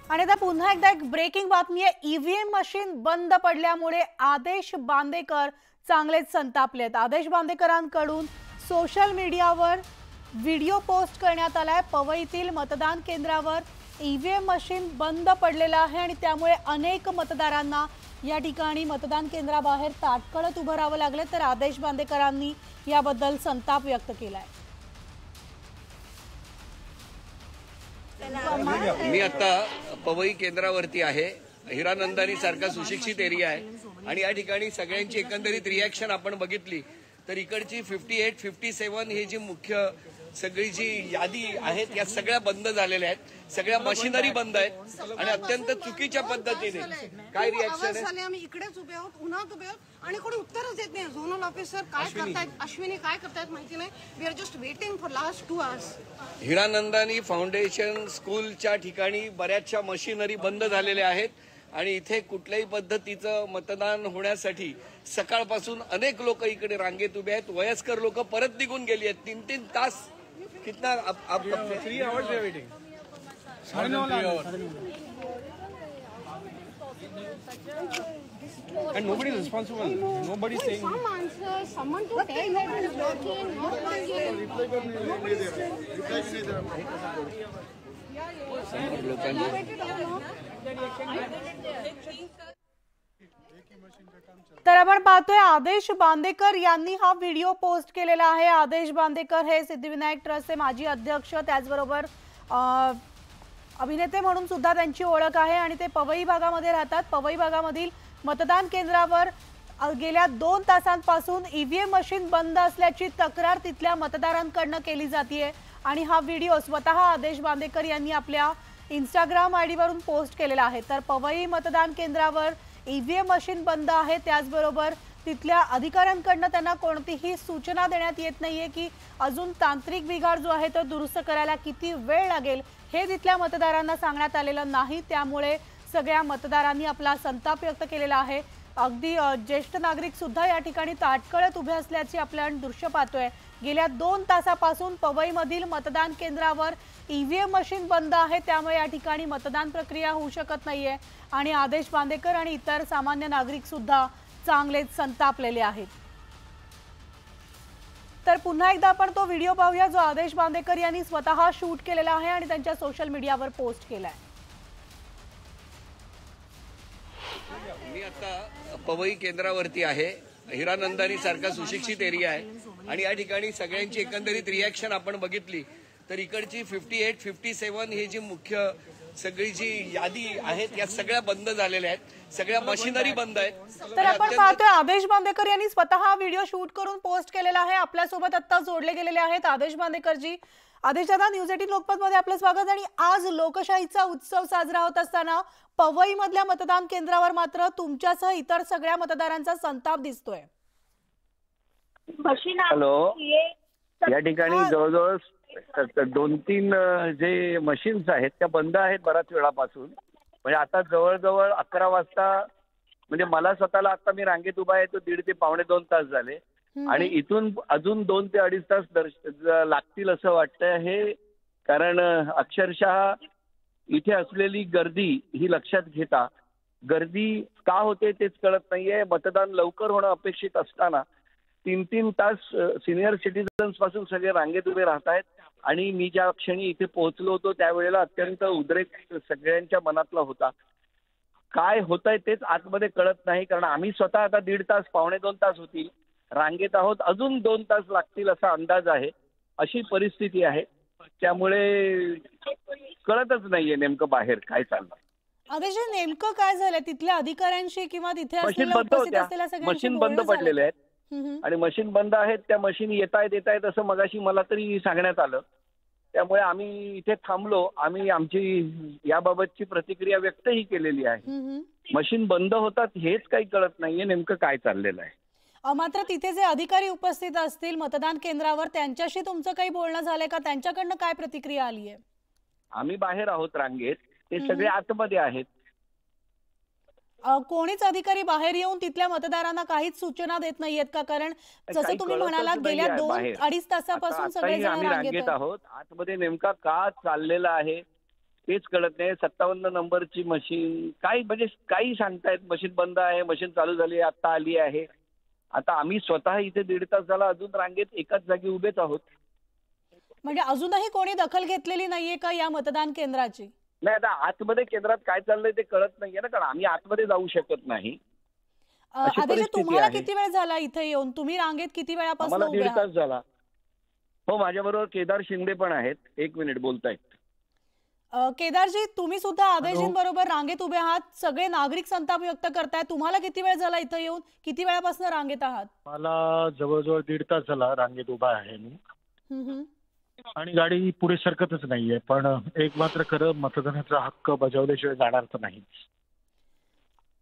आणि आता पुन्हा एकदा एक ब्रेकिंग बातमी आहे। ईव्हीएम मशीन बंद पडल्यामुळे आदेश बांदेकर चांगलेच संतापलेत। आदेश बांदेकरांकडून सोशल मीडियावर व्हिडिओ पोस्ट करण्यात आलाय। पवईतील मतदान केंद्रावर ईव्हीएम मशीन बंद पडलेलं आहे आणि त्यामुळे अनेक मतदारांना या ठिकाणी मतदान केंद्राबाहेर ताटकळत उभं राहावं लागले। तर आदेश बांदेकरांनी याबद्दल संताप व्यक्त केलाय। मी आता पवई केंद्रावरती आहे। हिरानंदानी सारखा सुशिक्षित एरिया आहे आणि या ठिकाणी सगळ्यांची एकंदरीत रिॲक्शन आपण बघितली तर इकडची 58, 57 ही जी मुख्य सगळी जी यादी आहेत या सगळ्या बंद झालेल्या आहेत। सगळ्या मशिनरी बंद आहेत आणि अत्यंत चुकीच्या पद्धतीने काय रिॲक्शन आहे। आम्ही इकडेच उभे आहोत, उन्हात उभे आहोत आणि कोणी उत्तरच देत नाही। झोनल ऑफिसर काय करतायत, अश्विनी काय करतायत माहिती नाही। We are just waiting for last 2 hours. Hiranandani foundation स्कूलच्या ठिकाणी बऱ्याचशा मशिनरी बंद झालेल्या आहेत आणि इथे कुठल्याही पद्धतीचं मतदान होण्यासाठी सकाळपासून अनेक लोक इकडे रांगेत उभे आहेत। वयस्कर लोक परत निघून गेली आहेत। 3-3 तास कितना आप 3 hours we are waiting. 3 hours. And nobody is responsible. Nobody is saying. Some answer, someone to tell that it is working, not तर आपण पाहतोय आदेश बांदेकर यांनी हा व्हिडिओ पोस्ट केलेला आहे। आदेश बांदेकर हे सिद्धिविनायक ट्रस्टचे माजी अध्यक्ष, त्याचबरोबर अभिनेते म्हणून सुद्धा त्यांची ओळख आहे आणि ते पवई भागामध्ये राहतात। पवई भागामधील मतदान केंद्रावर गेल्या 2 तासांपासून ईव्हीएम मशीन बंद असल्याची तक्रार तिथल्या मतदारांकडून केली जाते आणि हा व्हिडिओ स्वतः आदेश बांदेकर यांनी आपल्या इंस्टाग्राम आयडीवरून पोस्ट केलेला आहे। तर पवई मतदान केंद्रावर ईव्हीएम मशीन बंद आहे, त्याचबरोबर तिथल्या अधिकाऱ्यांकडून त्यांना कोणतीही सूचना देण्यात येत नाहीये की अजून तांत्रिक बिघाड जो आहे तो दुरुस्त करायला किती वेळ लागेल हे तिथल्या मतदारांना सांगण्यात आलेलं नाही। त्यामुळे सगळ्या मतदारांनी आपला संताप व्यक्त केलेला आहे। अगदी ज्येष्ठ नागरिक सुद्धा या ठिकाणी ताटकळत उभे असल्याची आपण दृश्य पाहतोय। गेल्या 2 तासापासून पवईमधील मतदान केंद्रावर ईव्हीएम मशीन बंद आहे, त्यामुळे या ठिकाणी मतदान प्रक्रिया होऊ शकत नाहीये आणि आदेश बांदेकर आणि इतर सामान्य नागरिक सुद्धा चांगलेच संतापलेले आहेत। तर पुन्हा एकदा आपण तो व्हिडिओ पाहूया जो आदेश बांदेकर यांनी स्वतः शूट केलेला आहे आणि त्यांच्या सोशल मीडियावर पोस्ट केलाय। मी आता पवई केंद्रावरती आहे। हिरानंदानी सारखा सुशिक्षित एरिया आहे आणि या ठिकाणी सगळ्यांची एकंदरीत रिॲक्शन आपण बघितली तर इकडची 58, 57 ही जी मुख्य सगळी जी यादी आहेत या सगळ्या बंद झालेल्या आहेत। सगळ्या मशिनरी बंद आहेत। तर आपण पाहतोय आदेश बांदेकर यांनी स्वतः हा व्हिडिओ शूट करून पोस्ट केलेला आहे। आपल्या सोबत आता जोडले गेलेले आहेत आदेश बांदेकरजी। आदेश दादा, न्यूज 18 लोकमत मध्ये आपलं स्वागत। आणि आज लोकशाहीचा उत्सव साजरा होत असताना पवई मधल्या मतदान केंद्रावर मात्र तुमच्यासह इतर सगळ्या मतदारांचा संताप दिसतोय। हॅलो, या ठिकाणी जवळजवळ 2-3 जे मशीन्स आहेत त्या बंद आहेत बऱ्याच वेळापासून। म्हणजे आता जवळजवळ 11 वाजता म्हणजे मला स्वतःला आता मी रांगेत उभा आहे तो 1.5 ते पावणे 2 तास झाले आणि इथून अजून 2 ते 2.5 तास लागतील असं वाटतं हे। कारण अक्षरशः इथे असलेली गर्दी ही लक्षात घेता गर्दी का होते तेच कळत नाहीये। मतदान लवकर होणं अपेक्षित असताना 3-3 तास सिनियर सिटीजन्स पासून सगळे रांगेत उभे राहत आहेत आणि मी ज्या क्षणी इथे पोहोचलो होतो त्यावेळेला अत्यंत उद्रेक सगळ्यांच्या मनातला होता। काय होतंय तेच आतमध्ये कळत नाही कारण आम्ही स्वतः आता 1.5 तास पावणे 2 तास होतील रांगेत आहोत, अजून 2 तास लागतील असा अंदाज आहे। अशी परिस्थिती आहे, त्यामुळे कळतच नाहीये नेमकं बाहेर काय चाललंय। आदेश, नेमकं काय झालंय तिथल्या अधिकाऱ्यांशी किंवा तिथे मशीन बंद होत्या, मशीन बंद पडलेले आहेत आणि मशीन बंद आहेत। त्या मशीन येत आहेत असं मगाशी मला तरी सांगण्यात आलं, त्यामुळे आम्ही इथे थांबलो। आम्ही आमची याबाबतची प्रतिक्रिया व्यक्तही केलेली आहे। मशीन बंद होतात हेच काही कळत नाहीये नेमकं काय चाललेलं आहे। मात्र तिथे जे अधिकारी उपस्थित असतील मतदान केंद्रावर त्यांच्याशी तुमचं काही बोलणं झालंय का? त्यांच्याकडनं काय प्रतिक्रिया आली आहे? आम्ही बाहेर आहोत रांगेत, ते सगळे आतमध्ये आहेत। कोणीच अधिकारी बाहेर येऊन तिथल्या मतदारांना काहीच सूचना देत नाहीयेत का? कारण जसं तुम्ही म्हणालात गेल्या 2-2.5 तासापासून सगळे जण रांगेत आहोत। आतमध्ये नेमका का चाललेला आहे तेच कळत नाही. 57 नंबरची मशीन काय म्हणजे काही सांगतायत, मशीन बंद आहे, मशीन चालू झाली, आता आली आहे. आता आम्ही स्वतः इथे 1.5 तास झाला अजून रांगेत एकाच जागी उभेच आहोत. म्हणजे अजूनही कोणी दखल घेतलेली नाहीये का या मतदान केंद्राची? नाही, आता आतमध्ये केंद्रात काय चाललंय ते कळत नाहीये ना, कारण आम्ही आतमध्ये जाऊ शकत नाही. अशी आदेश, परिस्थिती तुम्हाला आहे. किती वेळ झाला इथे येऊन? तुम्ही रांगेत किती वेळापासून आम्हाला उभे 1.5 आहात? तास झाला. हो, माझ्याबरोबर केदार शिंदे पण आहेत. 1 मिनिट बोलतायत. केदारजी, तुम्ही सुद्धा आदेशजींबरोबर रांगेत उभे आहात. सगळे नागरिक संताप व्यक्त करतायत. तुम्हाला किती वेळ झाला इथं येऊन? किती वेळापासून रांगेत आहात? मला जवळजवळ 1.5 तास झाला रांगेत उभा आहे मी. हम्म. आणि गाडी पुढे सरकतच नाहीये. पण एक मात्र खरं, मतदानाचा हक्क बजावल्याशिवाय जाणार तर नाही.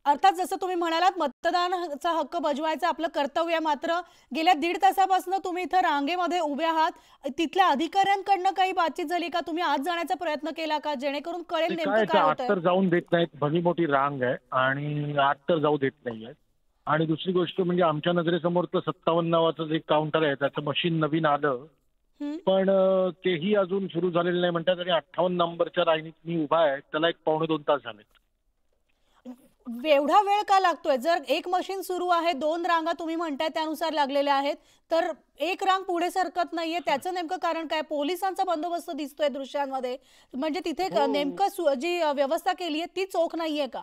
अर्थात जसं तुम्ही म्हणालात मतदानाचा हक्क बजवायचं आपलं कर्तव्य आहे, मात्र गेल्या 1.5 तासापासून तुम्ही इथं रांगेमध्ये उभे आहात. तिथल्या अधिकाऱ्यांकडनं काही बातचीत झाली का? तुम्ही आत जाण्याचा प्रयत्न केला का, जेणेकरून कळेल ते नेमकं काय आत होतंय? तर जाऊन देत नाहीत. भली मोठी रांग आहे आणि आत तर जाऊ देत नाहीये. आणि दुसरी गोष्ट म्हणजे आमच्या नजरेसमोर 57 नावाचं जे काउंटर आहे त्याचं मशीन नवीन आलं, हम्म. पण तेही अजून सुरू झालेलं नाही म्हणतात. आणि 58 नंबरच्या लाईनीत मी उभा आहे, त्याला 1-2 तास झाले. एवढा वेळ का लागतोय? जर एक मशीन सुरू आहे, 2 रांगा तुम्ही म्हणताय त्यानुसार लागलेल्या आहेत, तर एक रांग पुढे सरकत नाहीये, त्याचं नेमकं कारण काय? पोलिसांचा बंदोबस्त दिसतोय दृश्यांमध्ये, म्हणजे तिथे नेमकं जी व्यवस्था केली आहे ती चोख नाहीये का?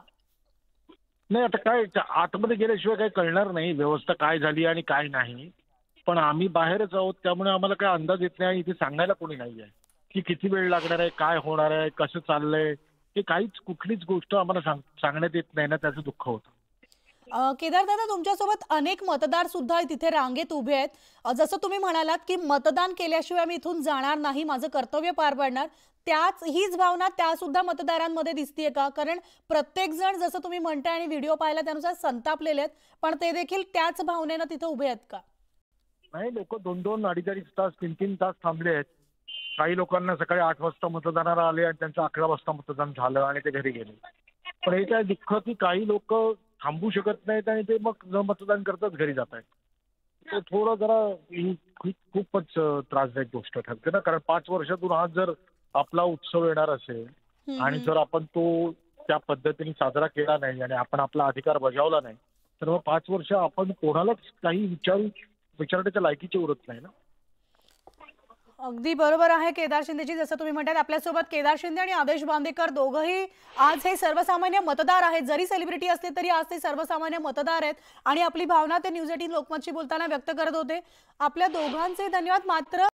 नाही, आता काय आतमध्ये गेल्याशिवाय काही कळणार नाही व्यवस्था काय झाली आणि काय नाही. पण आम्ही बाहेरच आहोत, त्यामुळे आम्हाला काय अंदाज येत नाही. इथे सांगायला कोणी नाही आहे की किती वेळ लागणार आहे, काय होणार आहे, कसं चाललंय, हे काहीच कुठलीच गोष्ट आम्हाला सांगण्यात येत नाही ना, त्याचं दुःख होतं. केदार दादा, तुमच्यासोबत अनेक मतदार सुद्धा तिथे रांगेत उभे आहेत. जसं तुम्ही म्हणालात की मतदान केल्याशिवाय मी इथून जाणार नाही, माझं कर्तव्य पार पाडणार, हीच भावना त्या सुद्धा मतदारांमध्ये दिसतीये का? कारण प्रत्येक जण जसं तुम्ही म्हणताय आणि व्हिडिओ पाहिला त्यानुसार संतापलेले आहेत, पण ते देखील त्याच भावनेनं तिथे उभे आहेत का? नाही, लोक 2-2, 2.5 तास, 3-3 तास थांबले आहेत. काही लोकांना सकाळी 8 वाजता मतदानाला आले आणि त्यांचं 11 वाजता मतदान झालं आणि ते घरी गेले. पण हे काय दुःख की काही लोक थांबू शकत नाहीत आणि ते मग मतदान करतात घरी जात आहेत. तो थोडं जरा खूपच त्रासदायक गोष्ट ठरते ना, कारण 5 वर्षातून हा जर आपला उत्सव येणार असेल आणि जर आपण तो त्या पद्धतीने साजरा केला नाही आणि आपण आपला अधिकार बजावला नाही, तर मग 5 वर्ष आपण कोणालाच काही विचारण्याच्या लायकीचे उरत नाही ना. अगदी बरोबर आहे केदार शिंदेजी, जसं तुम्ही म्हणतात. आपल्यासोबत केदार शिंदे आणि आदेश बांदेकर दोघंही आज हे सर्वसामान्य मतदार आहेत. जरी सेलिब्रिटी असले तरी आज ते सर्वसामान्य मतदार आहेत आणि आपली भावना ते न्यूज 18 लोकमतशी बोलताना व्यक्त करत होते. आपल्या दोघांचे धन्यवाद. मात्र